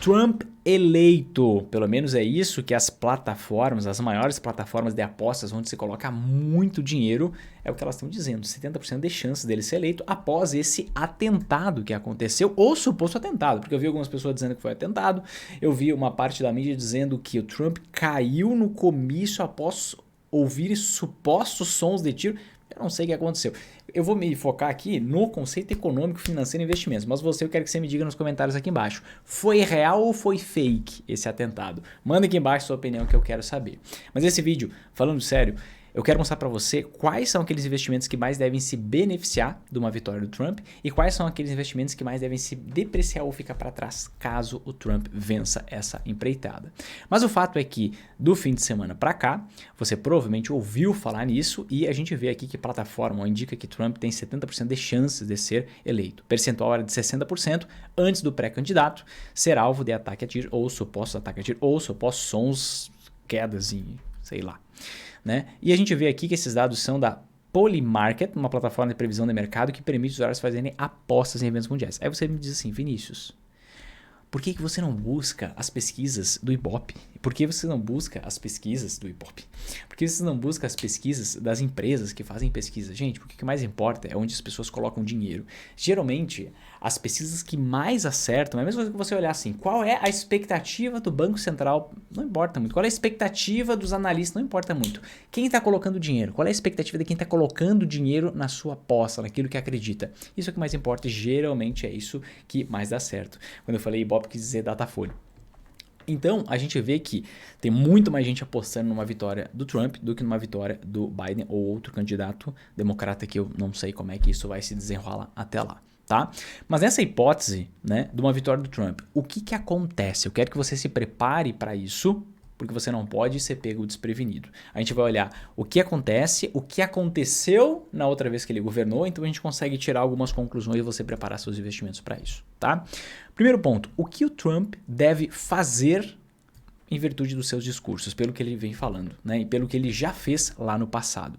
Trump eleito, pelo menos é isso que as plataformas, as maiores plataformas de apostas onde se coloca muito dinheiro, é o que elas estão dizendo, 70% de chance dele ser eleito após esse atentado que aconteceu, ou suposto atentado, porque eu vi algumas pessoas dizendo que foi atentado, eu vi uma parte da mídia dizendo que o Trump caiu no comício após ouvir supostos sons de tiro. Eu não sei o que aconteceu. Eu vou me focar aqui no conceito econômico, financeiro e investimentos, mas eu quero que você me diga nos comentários aqui embaixo. Foi real ou foi fake esse atentado? Manda aqui embaixo sua opinião que eu quero saber. Mas esse vídeo, falando sério, eu quero mostrar para você quais são aqueles investimentos que mais devem se beneficiar de uma vitória do Trump e quais são aqueles investimentos que mais devem se depreciar ou ficar para trás caso o Trump vença essa empreitada. Mas o fato é que do fim de semana para cá, você provavelmente ouviu falar nisso e a gente vê aqui que a plataforma indica que Trump tem 70% de chances de ser eleito. Percentual era de 60% antes do pré-candidato ser alvo de ataque a tiro ou supostos ataques a tiro ou supostos sons, quedas e sei lá. Né? E a gente vê aqui que esses dados são da Polymarket, uma plataforma de previsão de mercado que permite os usuários fazerem apostas em eventos mundiais. Aí você me diz assim, Vinícius, por que você não busca as pesquisas do Ibope? Por que você não busca as pesquisas do Ibope? Por que você não busca as pesquisas das empresas que fazem pesquisa? Gente, porque o que mais importa é onde as pessoas colocam dinheiro. Geralmente, as pesquisas que mais acertam, é a mesma coisa que você olhar assim, qual é a expectativa do Banco Central? Não importa muito. Qual é a expectativa dos analistas? Não importa muito. Quem está colocando dinheiro? Qual é a expectativa de quem está colocando dinheiro na sua aposta, naquilo que acredita? Isso é o que mais importa e geralmente é isso que mais dá certo. Quando eu falei Ibope, quis dizer Datafolha. Então, a gente vê que tem muito mais gente apostando numa vitória do Trump do que numa vitória do Biden ou outro candidato democrata que eu não sei como é que isso vai se desenrolar até lá, tá? Mas nessa hipótese, né, de uma vitória do Trump, o que acontece? Eu quero que você se prepare para isso, porque você não pode ser pego desprevenido. A gente vai olhar o que acontece, o que aconteceu na outra vez que ele governou, então a gente consegue tirar algumas conclusões e você preparar seus investimentos para isso, tá? Primeiro ponto, o que o Trump deve fazer em virtude dos seus discursos, pelo que ele vem falando, né? E pelo que ele já fez lá no passado.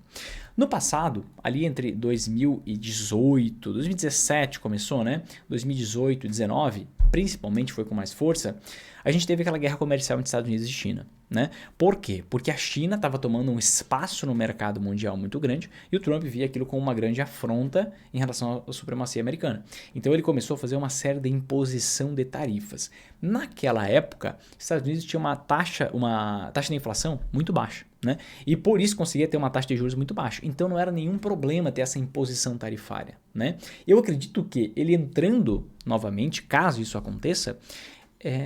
No passado, ali entre 2018, 2017 começou, né? 2018 e 2019, principalmente foi com mais força, a gente teve aquela guerra comercial entre Estados Unidos e China, né? Por quê? Porque a China estava tomando um espaço no mercado mundial muito grande e o Trump via aquilo como uma grande afronta em relação à supremacia americana. Então ele começou a fazer uma série de imposição de tarifas. Naquela época, os Estados Unidos tinha uma taxa de inflação muito baixa, né? E por isso conseguia ter uma taxa de juros muito baixa. Então não era nenhum problema ter essa imposição tarifária, né? Eu acredito que ele entrando novamente, caso isso aconteça,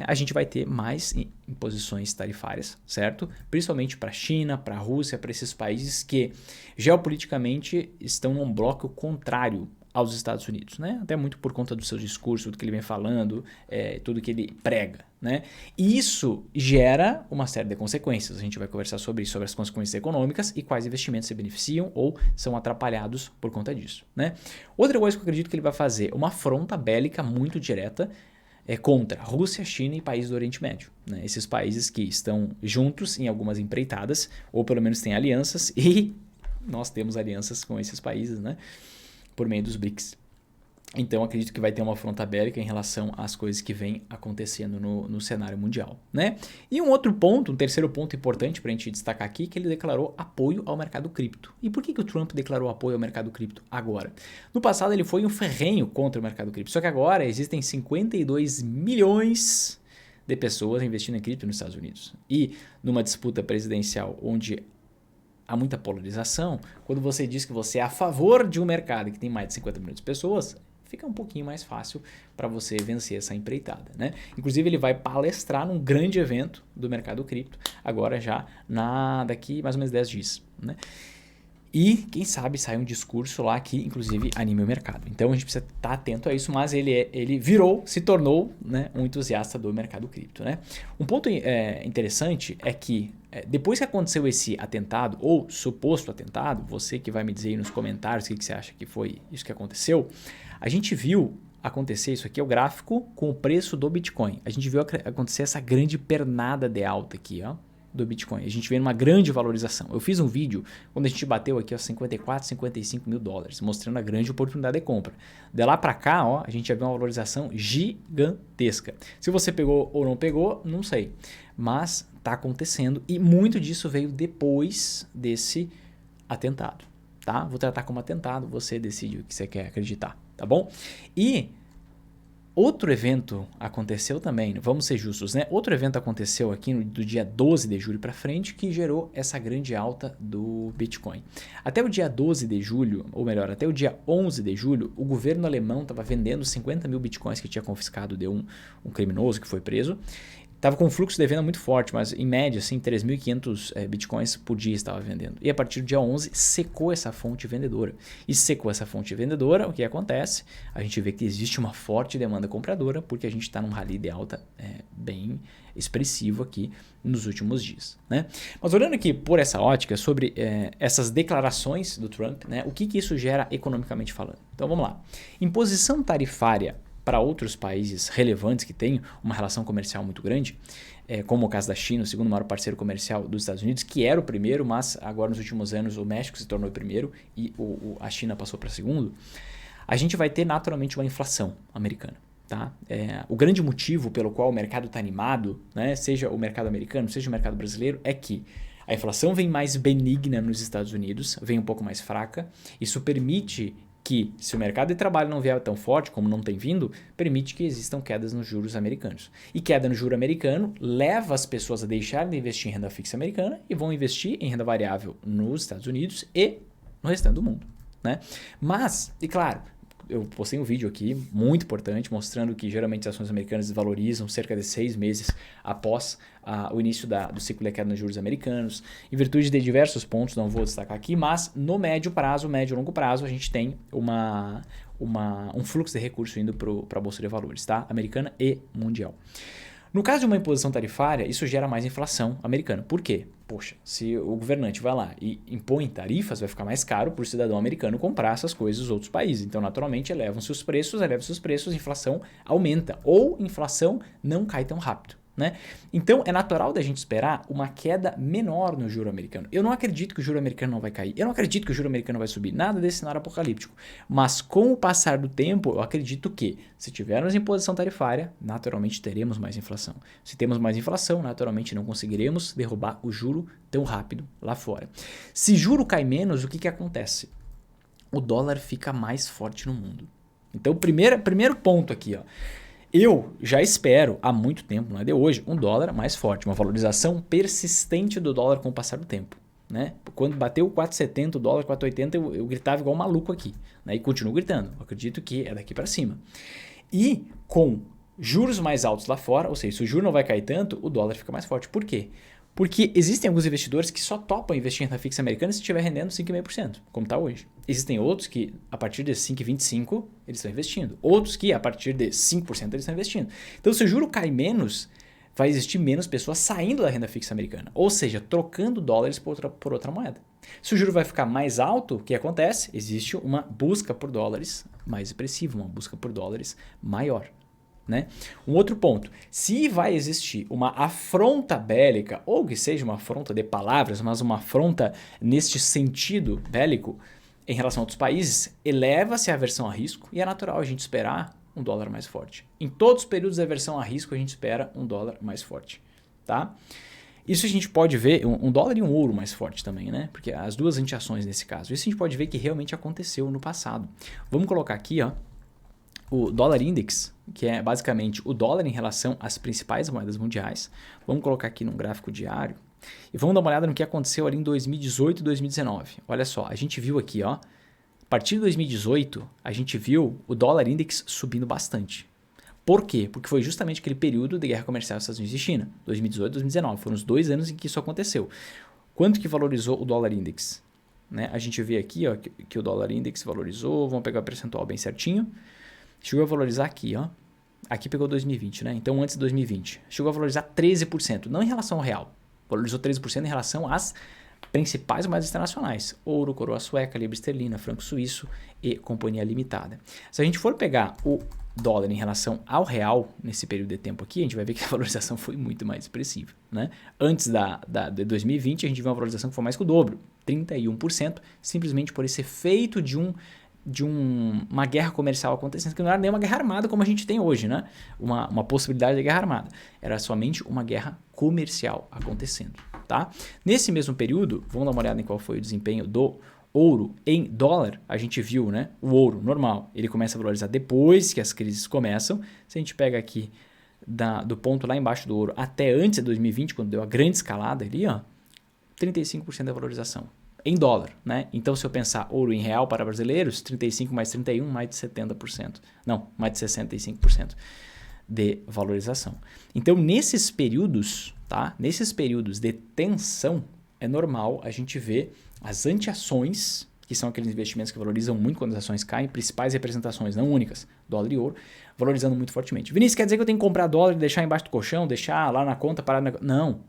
a gente vai ter mais imposições tarifárias, certo? Principalmente para a China, para a Rússia, para esses países que geopoliticamente estão num bloco contrário aos Estados Unidos, né? Até muito por conta do seu discurso, do que ele vem falando, tudo que ele prega, né? E isso gera uma série de consequências. A gente vai conversar sobre isso, sobre as consequências econômicas e quais investimentos se beneficiam ou são atrapalhados por conta disso, né? Outra coisa que eu acredito que ele vai fazer, uma afronta bélica muito direta contra Rússia, China e países do Oriente Médio, né? Esses países que estão juntos em algumas empreitadas, ou pelo menos têm alianças, e nós temos alianças com esses países, né? Por meio dos BRICS. Então, acredito que vai ter uma afronta bélica em relação às coisas que vêm acontecendo no cenário mundial, né? E um outro ponto, um terceiro ponto importante para a gente destacar aqui, que ele declarou apoio ao mercado cripto. E por que o Trump declarou apoio ao mercado cripto agora? No passado, ele foi um ferrenho contra o mercado cripto, só que agora existem 52 milhões de pessoas investindo em cripto nos Estados Unidos. E numa disputa presidencial onde há muita polarização, quando você diz que você é a favor de um mercado que tem mais de 50 milhões de pessoas, fica um pouquinho mais fácil para você vencer essa empreitada, né? Inclusive ele vai palestrar num grande evento do mercado cripto, agora já daqui mais ou menos 10 dias, né? E quem sabe sai um discurso lá que inclusive anime o mercado. Então a gente precisa estar atento a isso, mas ele se tornou, né, um entusiasta do mercado cripto, né? Um ponto interessante é que depois que aconteceu esse atentado, ou suposto atentado, você que vai me dizer aí nos comentários o que você acha que foi isso que aconteceu, a gente viu acontecer, isso aqui é o gráfico com o preço do Bitcoin. A gente viu acontecer essa grande pernada de alta aqui, ó, do Bitcoin. A gente vê uma grande valorização. Eu fiz um vídeo quando a gente bateu aqui, ó, 54, 55 mil dólares, mostrando a grande oportunidade de compra. De lá para cá, ó, a gente já viu uma valorização gigantesca. Se você pegou ou não pegou, não sei. Mas está acontecendo e muito disso veio depois desse atentado, tá? Vou tratar como atentado, você decide o que você quer acreditar, tá bom? E outro evento aconteceu também, vamos ser justos, né? Outro evento aconteceu aqui do dia 12 de julho para frente que gerou essa grande alta do Bitcoin. Até o dia 12 de julho, ou melhor, até o dia 11 de julho, o governo alemão estava vendendo 50 mil Bitcoins que tinha confiscado de um criminoso que foi preso. Estava com um fluxo de venda muito forte, mas em média, assim, 3.500 bitcoins por dia estava vendendo. E a partir do dia 11, secou essa fonte vendedora. E secou essa fonte vendedora, o que acontece? A gente vê que existe uma forte demanda compradora, porque a gente está num rally de alta bem expressivo aqui nos últimos dias, né? Mas olhando aqui por essa ótica, sobre essas declarações do Trump, né, o que isso gera economicamente falando? Então vamos lá. Imposição tarifária para outros países relevantes que têm uma relação comercial muito grande, como o caso da China, o segundo maior parceiro comercial dos Estados Unidos, que era o primeiro, mas agora nos últimos anos o México se tornou o primeiro e a China passou para segundo, a gente vai ter naturalmente uma inflação americana. Tá? O grande motivo pelo qual o mercado está animado, né, seja o mercado americano, seja o mercado brasileiro, é que a inflação vem mais benigna nos Estados Unidos, vem um pouco mais fraca, isso permite que, se o mercado de trabalho não vier tão forte como não tem vindo, permite que existam quedas nos juros americanos. E queda no juro americano leva as pessoas a deixarem de investir em renda fixa americana e vão investir em renda variável nos Estados Unidos e no restante do mundo, né? Mas, e claro, eu postei um vídeo aqui muito importante mostrando que geralmente as ações americanas desvalorizam cerca de 6 meses após o início do ciclo de queda nos juros americanos, em virtude de diversos pontos, não vou destacar aqui, mas no médio e longo prazo a gente tem um fluxo de recursos indo para a Bolsa de Valores, tá? Americana e mundial. No caso de uma imposição tarifária, isso gera mais inflação americana. Por quê? Poxa, se o governante vai lá e impõe tarifas, vai ficar mais caro para o cidadão americano comprar essas coisas dos outros países. Então, naturalmente, elevam-se os preços, a inflação aumenta. Ou inflação não cai tão rápido, né? Então, é natural da gente esperar uma queda menor no juro americano. Eu não acredito que o juro americano não vai cair. Eu não acredito que o juro americano vai subir. Nada desse cenário apocalíptico. Mas, com o passar do tempo, eu acredito que, se tivermos imposição tarifária, naturalmente teremos mais inflação. Se temos mais inflação, naturalmente não conseguiremos derrubar o juro tão rápido lá fora. Se juro cai menos, o que acontece? O dólar fica mais forte no mundo. Então, primeiro ponto aqui, ó. Eu já espero há muito tempo, não é de hoje, um dólar mais forte, uma valorização persistente do dólar com o passar do tempo, né? Quando bateu 4,70 o dólar, 4,80 eu gritava igual um maluco aqui, né? E continuo gritando, eu acredito que é daqui para cima. E com juros mais altos lá fora, ou seja, se o juro não vai cair tanto, o dólar fica mais forte. Por quê? Porque existem alguns investidores que só topam investir em renda fixa americana se estiver rendendo 5,5%, como está hoje. Existem outros que, a partir de 5,25%, eles estão investindo. Outros que, a partir de 5%, eles estão investindo. Então, se o juro cai menos, vai existir menos pessoas saindo da renda fixa americana. Ou seja, trocando dólares por outra moeda. Se o juro vai ficar mais alto, o que acontece? Existe uma busca por dólares mais expressiva, uma busca por dólares maior. Né? Um outro ponto, se vai existir uma afronta bélica, ou que seja uma afronta de palavras, mas uma afronta neste sentido bélico em relação a outros países, eleva-se a aversão a risco e é natural a gente esperar um dólar mais forte. Em todos os períodos de aversão a risco a gente espera um dólar mais forte. Tá? Isso a gente pode ver, um dólar e um ouro mais forte também, né? Porque as duas anti-ações nesse caso. Isso a gente pode ver que realmente aconteceu no passado. Vamos colocar aqui, ó, o dólar index, que é basicamente o dólar em relação às principais moedas mundiais. Vamos colocar aqui num gráfico diário e vamos dar uma olhada no que aconteceu ali em 2018 e 2019. Olha só, a gente viu aqui, ó, a partir de 2018, a gente viu o dólar index subindo bastante. Por quê? Porque foi justamente aquele período de guerra comercial dos Estados Unidos e China, 2018 e 2019. Foram os 2 anos em que isso aconteceu. Quanto que valorizou o dólar index? Né? A gente vê aqui, ó, que o dólar index valorizou, vamos pegar o percentual bem certinho. Chegou a valorizar aqui, ó. Aqui pegou 2020, né? Então, antes de 2020. Chegou a valorizar 13%, não em relação ao real. Valorizou 13% em relação às principais moedas internacionais: ouro, coroa sueca, libra esterlina, franco suíço e companhia limitada. Se a gente for pegar o dólar em relação ao real nesse período de tempo aqui, a gente vai ver que a valorização foi muito mais expressiva, né? Antes de 2020, a gente viu uma valorização que foi mais que o dobro, 31%, simplesmente por esse efeito de uma guerra comercial acontecendo, que não era nem uma guerra armada como a gente tem hoje, né? Uma possibilidade de guerra armada. Era somente uma guerra comercial acontecendo, tá? Nesse mesmo período, vamos dar uma olhada em qual foi o desempenho do ouro em dólar. A gente viu, né? O ouro normal, ele começa a valorizar depois que as crises começam. Se a gente pega aqui do ponto lá embaixo do ouro até antes de 2020, quando deu a grande escalada ali, ó, 35% da valorização. Em dólar, né? Então, se eu pensar ouro em real para brasileiros, 35 mais 31, mais de 70%. Não, mais de 65% de valorização. Então, nesses períodos, tá? Nesses períodos de tensão, é normal a gente ver as anti-ações, que são aqueles investimentos que valorizam muito quando as ações caem, principais representações, não únicas, dólar e ouro, valorizando muito fortemente. Vinícius, quer dizer que eu tenho que comprar dólar e deixar embaixo do colchão, deixar lá na conta, parar na... Não,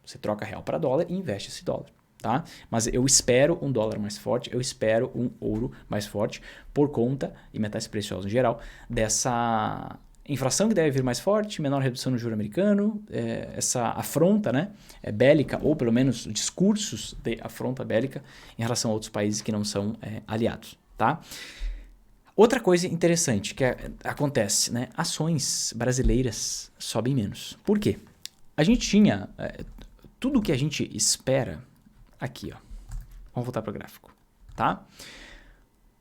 você troca real para dólar e investe esse dólar. Tá? Mas eu espero um dólar mais forte, eu espero um ouro mais forte por conta, e metais preciosos em geral, dessa inflação que deve vir mais forte, menor redução no juro americano, essa afronta, né, bélica, ou pelo menos discursos de afronta bélica em relação a outros países que não são aliados. Tá? Outra coisa interessante que acontece, né, ações brasileiras sobem menos. Por quê? A gente tinha tudo o que a gente espera. Aqui, ó. Vamos voltar para o gráfico, tá?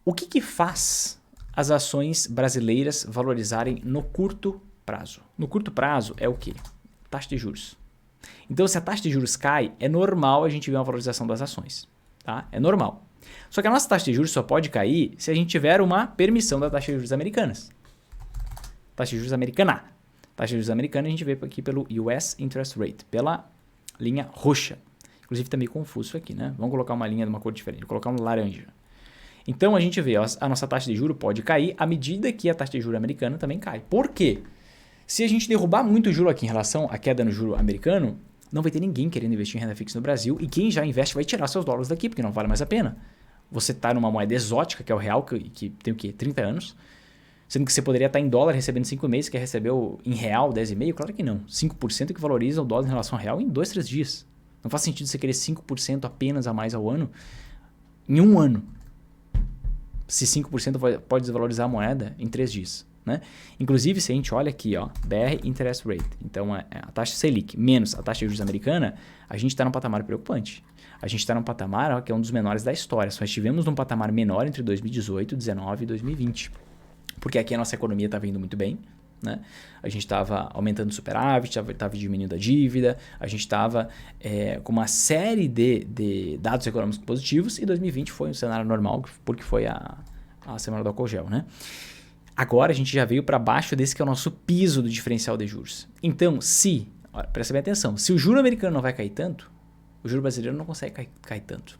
O que faz as ações brasileiras valorizarem no curto prazo? No curto prazo é o quê? Taxa de juros. Então, se a taxa de juros cai, é normal a gente ver uma valorização das ações, tá? É normal. Só que a nossa taxa de juros só pode cair se a gente tiver uma permissão da taxa de juros americanas. Taxa de juros americana. Taxa de juros americana a gente vê aqui pelo US Interest Rate, pela linha roxa. Inclusive está meio confuso aqui, né? Vamos colocar uma linha de uma cor diferente, vou colocar um laranja. Então a gente vê, ó, a nossa taxa de juro pode cair à medida que a taxa de juro americana também cai. Por quê? Se a gente derrubar muito o juro aqui em relação à queda no juro americano, não vai ter ninguém querendo investir em renda fixa no Brasil, e quem já investe vai tirar seus dólares daqui, porque não vale mais a pena. Você está numa moeda exótica, que é o real, que tem o quê? 30 anos, sendo que você poderia estar em dólar recebendo 5 meses, que recebeu em real 10,5%? Claro que não. 5% que valoriza o dólar em relação ao real em 2, 3 dias. Não faz sentido você querer 5% apenas a mais ao ano em um ano. Se 5% pode desvalorizar a moeda em 3 dias. Né? Inclusive, se a gente olha aqui, ó, BR Interest Rate, então a taxa Selic menos a taxa de juros americana, a gente está num patamar preocupante. A gente está num patamar, ó, que é um dos menores da história. Só estivemos num patamar menor entre 2018, 2019 e 2020. Porque aqui a nossa economia estava indo muito bem. Né? A gente estava aumentando o superávit, estava diminuindo a dívida, a gente estava com uma série de dados econômicos positivos, e 2020 foi um cenário normal, porque foi a semana do álcool gel. Né? Agora a gente já veio para baixo desse que é o nosso piso do diferencial de juros. Então, presta bem atenção, se o juro americano não vai cair tanto, o juro brasileiro não consegue cair tanto.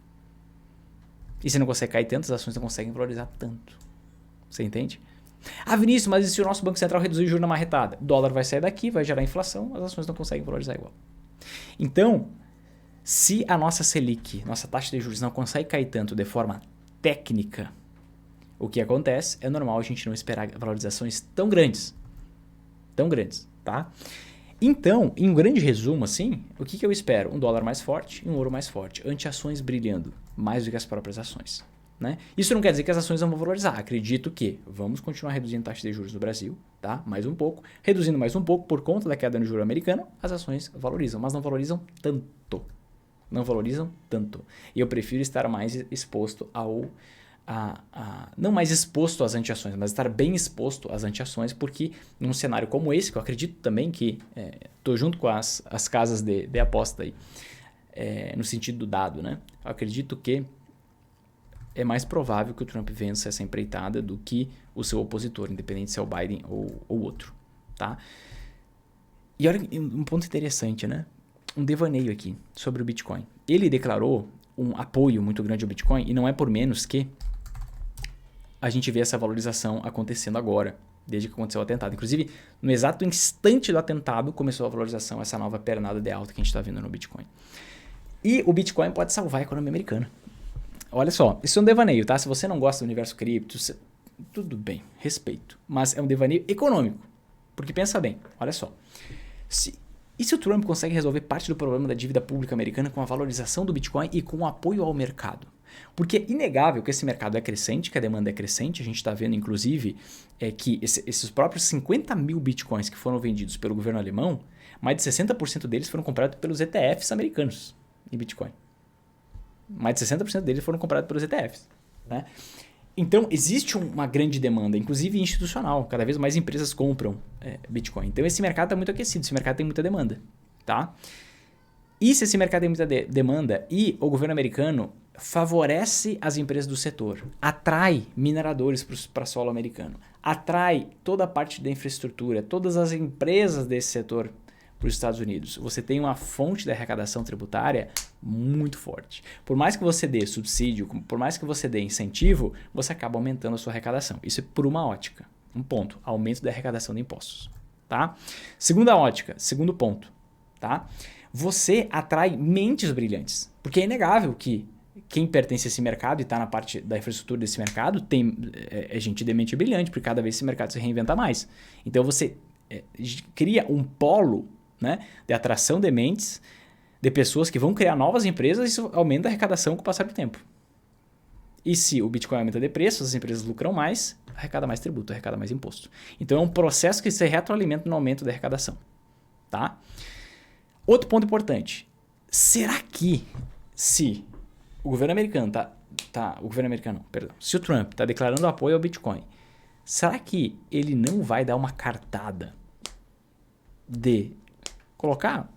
E se não consegue cair tanto, as ações não conseguem valorizar tanto. Você entende? Ah, Vinícius, mas e se o nosso Banco Central reduzir o juro na marretada? O dólar vai sair daqui, vai gerar inflação, as ações não conseguem valorizar igual. Então, se a nossa Selic, nossa taxa de juros, não consegue cair tanto de forma técnica, o que acontece é normal a gente não esperar valorizações tão grandes. Tão grandes, tá? Então, em um grande resumo, assim, o que eu espero? Um dólar mais forte e um ouro mais forte. Anti-ações brilhando mais do que as próprias ações. Né? Isso não quer dizer que as ações não vão valorizar. Acredito que vamos continuar reduzindo a taxa de juros no Brasil, tá? Mais um pouco. Reduzindo mais um pouco por conta da queda no juro americano, as ações valorizam, mas não valorizam tanto. Não valorizam tanto. E eu prefiro estar mais exposto não mais exposto às anti-ações, mas estar bem exposto às anti-ações, porque num cenário como esse, que eu acredito também que estou junto com as casas de aposta aí, no sentido do dado, né? Eu acredito que é mais provável que o Trump vença essa empreitada do que o seu opositor, independente se é o Biden ou outro, tá? E olha um ponto interessante, né? Um devaneio aqui sobre o Bitcoin. Ele declarou um apoio muito grande ao Bitcoin, e não é por menos que a gente vê essa valorização acontecendo agora, desde que aconteceu o atentado. Inclusive, no exato instante do atentado, começou a valorização, essa nova pernada de alta que a gente está vendo no Bitcoin. E o Bitcoin pode salvar a economia americana. Olha só, isso é um devaneio, tá? Se você não gosta do universo cripto, tudo bem, respeito. Mas é um devaneio econômico. Porque pensa bem, olha só. E se o Trump consegue resolver parte do problema da dívida pública americana com a valorização do Bitcoin e com o apoio ao mercado? Porque é inegável que esse mercado é crescente, que a demanda é crescente. A gente está vendo, inclusive, que esses próprios 50 mil Bitcoins que foram vendidos pelo governo alemão, mais de 60% deles foram comprados pelos ETFs americanos em Bitcoin. Mais de 60% deles foram comprados pelos ETFs. Né? Então, existe uma grande demanda, inclusive institucional. Cada vez mais empresas compram Bitcoin. Então, esse mercado está muito aquecido, esse mercado tem muita demanda. Tá? E se esse mercado tem muita demanda e o governo americano favorece as empresas do setor, atrai mineradores para solo americano, atrai toda a parte da infraestrutura, todas as empresas desse setor para os Estados Unidos, você tem uma fonte de arrecadação tributária muito forte. Por mais que você dê subsídio, por mais que você dê incentivo, você acaba aumentando a sua arrecadação. Isso é por uma ótica. Um ponto, aumento da arrecadação de impostos. Tá? Segunda ótica, segundo ponto. Tá? Você atrai mentes brilhantes. Porque é inegável que quem pertence a esse mercado e está na parte da infraestrutura desse mercado é gente de mente brilhante, porque cada vez esse mercado se reinventa mais. Então você cria um polo, né, de atração de mentes, de pessoas que vão criar novas empresas e isso aumenta a arrecadação com o passar do tempo. E se o Bitcoin aumenta de preço, as empresas lucram mais, arrecada mais tributo, arrecada mais imposto. Então é um processo que se retroalimenta no aumento da arrecadação. Tá? Outro ponto importante. Será que se o governo americano se o Trump está declarando apoio ao Bitcoin, será que ele não vai dar uma cartada de colocar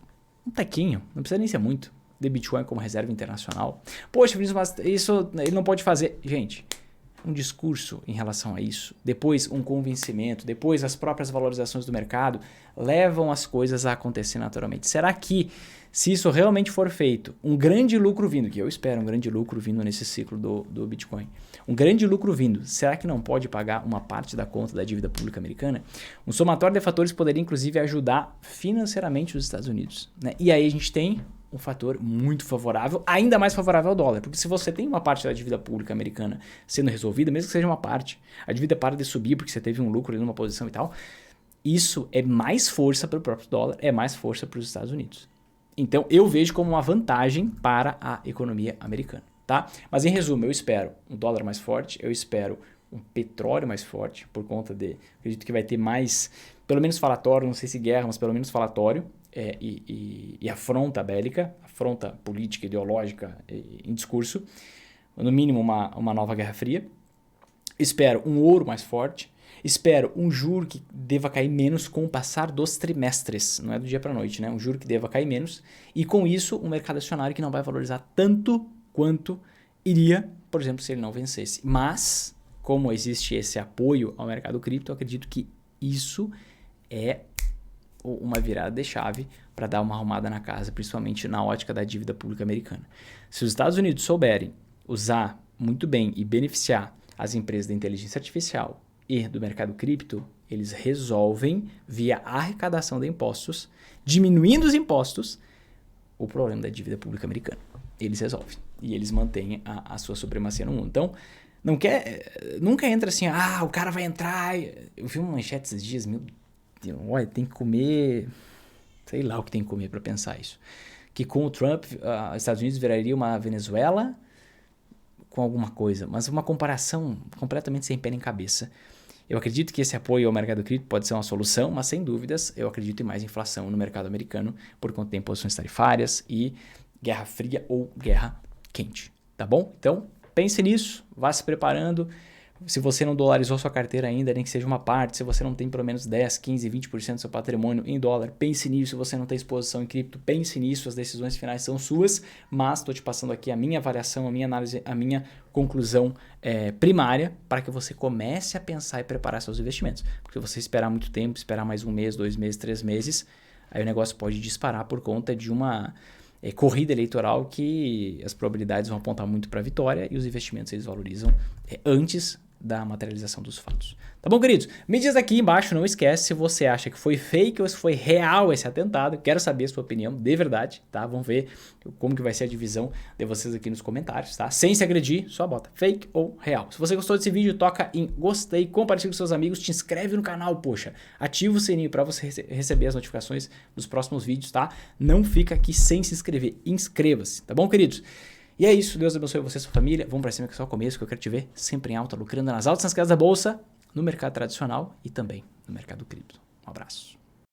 um tequinho, não precisa nem ser muito, de Bitcoin como reserva internacional? Poxa, mas isso ele não pode fazer. Gente, um discurso em relação a isso, depois um convencimento, depois as próprias valorizações do mercado levam as coisas a acontecer naturalmente. Será que, se isso realmente for feito, um grande lucro vindo, que eu espero um grande lucro vindo nesse ciclo do Bitcoin, um grande lucro vindo, será que não pode pagar uma parte da conta da dívida pública americana? Um somatório de fatores poderia inclusive ajudar financeiramente os Estados Unidos. Né? E aí a gente tem um fator muito favorável, ainda mais favorável ao dólar, porque se você tem uma parte da dívida pública americana sendo resolvida, mesmo que seja uma parte, a dívida para de subir porque você teve um lucro ali numa posição e tal, isso é mais força para o próprio dólar, é mais força para os Estados Unidos. Então eu vejo como uma vantagem para a economia americana. Tá? Mas em resumo, eu espero um dólar mais forte, eu espero um petróleo mais forte, por conta de, acredito que vai ter mais, pelo menos falatório, não sei se guerra, mas pelo menos falatório, e afronta bélica, afronta política, ideológica em discurso, no mínimo uma nova Guerra Fria. Espero um ouro mais forte, espero um juro que deva cair menos com o passar dos trimestres, não é do dia para a noite, né? Um juro que deva cair menos, e com isso um mercado acionário que não vai valorizar tanto quanto iria, por exemplo, se ele não vencesse. Mas, como existe esse apoio ao mercado cripto, eu acredito que isso é uma virada de chave para dar uma arrumada na casa, principalmente na ótica da dívida pública americana. Se os Estados Unidos souberem usar muito bem e beneficiar as empresas da inteligência artificial e do mercado cripto, eles resolvem, via arrecadação de impostos, diminuindo os impostos, o problema da dívida pública americana. Eles resolvem. E eles mantêm a sua supremacia no mundo. Então, nunca entra assim, o cara vai entrar. Eu vi uma manchete esses dias, meu Deus, olha, tem que comer, sei lá o que tem que comer para pensar isso. Que com o Trump, os Estados Unidos viraria uma Venezuela com alguma coisa, mas uma comparação completamente sem pé nem cabeça. Eu acredito que esse apoio ao mercado cripto pode ser uma solução, mas sem dúvidas eu acredito em mais inflação no mercado americano por conta de imposições tarifárias e guerra fria ou guerra quente, tá bom? Então, pense nisso, vá se preparando. Se você não dolarizou sua carteira ainda, nem que seja uma parte, se você não tem pelo menos 10, 15, 20% do seu patrimônio em dólar, pense nisso. Se você não tem exposição em cripto, pense nisso. As decisões finais são suas, mas estou te passando aqui a minha avaliação, a minha análise, a minha conclusão primária para que você comece a pensar e preparar seus investimentos. Porque se você esperar muito tempo, esperar mais 1 mês, 2 meses, 3 meses, aí o negócio pode disparar por conta de uma corrida eleitoral que as probabilidades vão apontar muito para a vitória e os investimentos eles valorizam antes da materialização dos fatos. Tá bom, queridos? Me diz aqui embaixo, não esquece, se você acha que foi fake ou se foi real esse atentado. Quero saber a sua opinião, de verdade, tá? Vamos ver como que vai ser a divisão de vocês aqui nos comentários, tá? Sem se agredir, só bota fake ou real. Se você gostou desse vídeo, toca em gostei, compartilha com seus amigos, te inscreve no canal, poxa. Ativa o sininho para você receber as notificações dos próximos vídeos, tá? Não fica aqui sem se inscrever, inscreva-se, tá bom, queridos? E é isso, Deus abençoe você e sua família. Vamos pra cima que é só o começo, que eu quero te ver sempre em alta, lucrando nas altas, nas casas da bolsa, no mercado tradicional e também no mercado cripto. Um abraço.